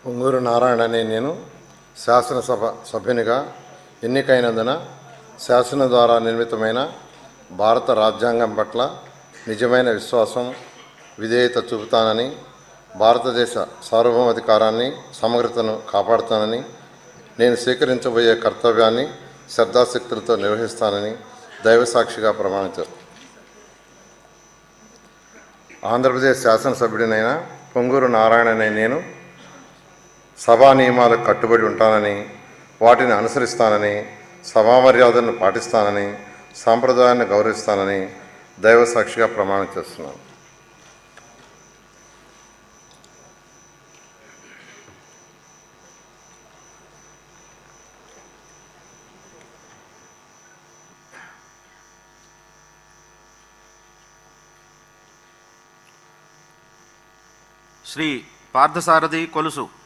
పొంగూరు నారాయణ అనే నేను శాసనసభ సభ్యునిగా ఎన్నికైనందున శాసనం ద్వారా నిర్మితమైన భారత రాజ్యాంగం పట్ల నిజమైన విశ్వాసం, విధేయత చూపుతానని, భారతదేశ సార్వభౌమాధికారాన్ని, సమగ్రతను కాపాడుతానని, నేను స్వీకరించబోయే కర్తవ్యాన్ని శ్రద్ధాశక్తులతో నిర్వహిస్తానని దైవసాక్షిగా ప్రమాణం చేస్తాను. ఆంధ్రప్రదేశ్ శాసనసభ్యుడినైన పొంగూరు నారాయణ అనే నేను సభా నియమాలకు కట్టుబడి ఉంటానని, వాటిని అనుసరిస్తానని, సభా మర్యాదలను పాటిస్తానని, సాంప్రదాయాన్ని గౌరవిస్తానని దైవసాక్షిగా ప్రమాణం చేస్తున్నాను. శ్రీ పార్థసారథి కొలుసు.